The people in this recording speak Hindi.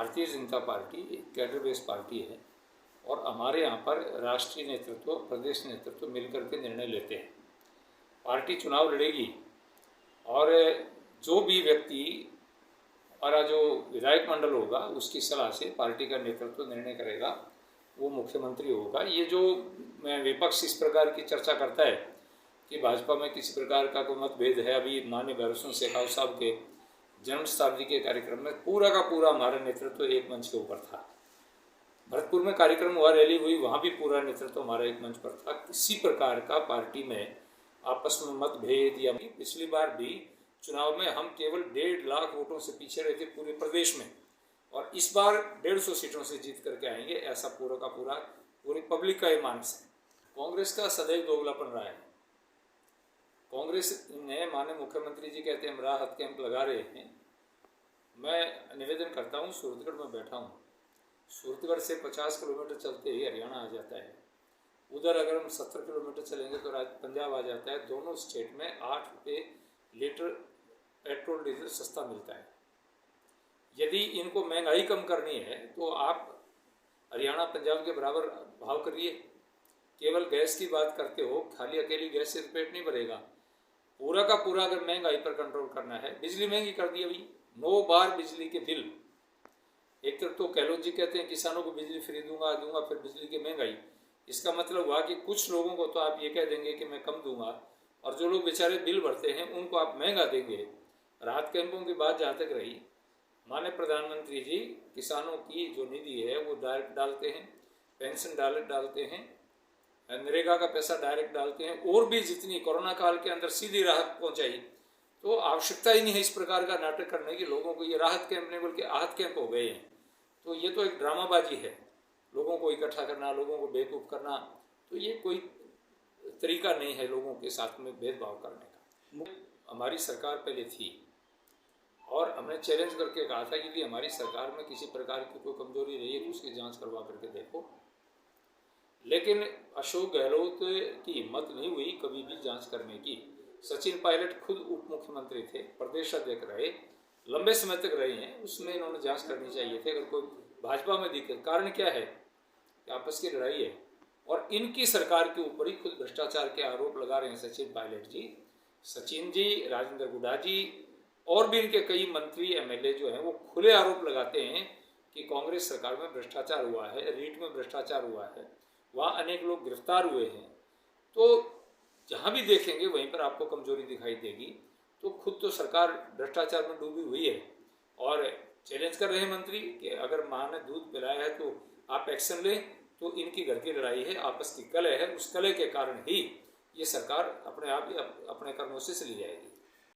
भारतीय जनता पार्टी एक कैडर बेस्ड पार्टी है और हमारे यहाँ पर राष्ट्रीय नेतृत्व, प्रदेश नेतृत्व मिलकर के निर्णय लेते हैं। पार्टी चुनाव लड़ेगी और जो भी व्यक्ति हमारा जो विधायक मंडल होगा उसकी सलाह से पार्टी का नेतृत्व निर्णय करेगा, वो मुख्यमंत्री होगा। ये जो विपक्ष इस प्रकार की चर्चा करता है कि भाजपा में किसी प्रकार का कोई मतभेद है, अभी माननीय भैरव सिंह शेखावत साहब के जन्म शताब्दी के कार्यक्रम में पूरा का पूरा हमारा नेतृत्व एक मंच के ऊपर था। भरतपुर में कार्यक्रम हुआ, रैली हुई, वहाँ भी पूरा नेतृत्व हमारा एक मंच पर था। किसी प्रकार का पार्टी में आपस में मतभेद या पिछली बार भी चुनाव में हम केवल 1.5 लाख वोटों से पीछे रहे थे पूरे प्रदेश में, और इस बार 150 सीटों से जीत करके आएंगे, ऐसा पूरा का पूरा पूरी पब्लिक का ये मानस है। कांग्रेस का सदैव दोगलापन रहा है। कांग्रेस ने माननीय मुख्यमंत्री जी कहते हैं हम राहत कैंप लगा रहे हैं। मैं निवेदन करता हूँ, सूरतगढ़ में बैठा हूँ, सूरतगढ़ से 50 किलोमीटर चलते ही हरियाणा आ जाता है। उधर अगर हम 70 किलोमीटर चलेंगे तो पंजाब आ जाता है। दोनों स्टेट में 8 रुपये लीटर पेट्रोल डीजल सस्ता मिलता है। यदि इनको महंगाई कम करनी है तो आप हरियाणा पंजाब के बराबर भाव करिए। केवल गैस की बात करते हो, खाली अकेली गैस से पेट नहीं भरेगा। पूरा का पूरा अगर महंगाई पर कंट्रोल करना है, बिजली महंगी कर दी अभी 9 बार बिजली के बिल। एक तरफ तो गहलोत जी कहते हैं किसानों को बिजली फ्री दूंगा, फिर बिजली की महंगाई। इसका मतलब हुआ कि कुछ लोगों को तो आप ये कह देंगे कि मैं कम दूंगा, और जो लोग बेचारे बिल भरते हैं उनको आप महंगा देंगे। राहत कैंपों की बात जहाँ तक रही, माननीय प्रधानमंत्री जी किसानों की जो निधि है वो डायरेक्ट डालते हैं, पेंशन डायरेक्ट डालते हैं, नरेगा का पैसा डायरेक्ट डालते हैं, और भी जितनी कोरोना काल के अंदर सीधी राहत पहुंचाई। तो आवश्यकता ही नहीं है इस प्रकार का नाटक करने की। लोगों को ये राहत कैंप नहीं बल्कि आहत कैंप हो गए हैं। तो ये तो एक ड्रामाबाजी है, लोगों को इकट्ठा करना, लोगों को बेवकूफ़ करना। तो ये कोई तरीका नहीं है लोगों के साथ में भेदभाव करने का। हमारी सरकार पहले थी और हमने चैलेंज करके कहा था कि यदि हमारी सरकार में किसी प्रकार की कोई कमजोरी रही है तो उसकी जांच करवा करके देखो। लेकिन अशोक गहलोत की हिम्मत नहीं हुई कभी भी जांच करने की। सचिन पायलट खुद उप मुख्यमंत्री थे, प्रदेश अध्यक्ष रहे, लंबे समय तक रहे हैं, उसमें इन्होंने जांच करनी चाहिए थी। अगर कोई भाजपा में दिक्कत, कारण क्या है कि आपस की लड़ाई है और इनकी सरकार के ऊपर ही खुद भ्रष्टाचार के आरोप लगा रहे हैं सचिन पायलट जी, सचिन जी, राजेंद्र गुडा जी, और भी इनके कई मंत्री एमएलए जो हैं वो खुले आरोप लगाते हैं कि कांग्रेस सरकार में भ्रष्टाचार हुआ है, रीट में भ्रष्टाचार हुआ है, वहाँ अनेक लोग गिरफ्तार हुए हैं। तो जहाँ भी देखेंगे वहीं पर आपको कमजोरी दिखाई देगी। तो खुद तो सरकार भ्रष्टाचार में डूबी हुई है और चैलेंज कर रहे हैं मंत्री कि अगर माँ ने दूध पिलाया है तो आप एक्शन लें। तो इनकी घर की लड़ाई है, आपस की कलह है, उस कलह के कारण ही ये सरकार अपने आप ही अपने कर्मों से चली जाएगी।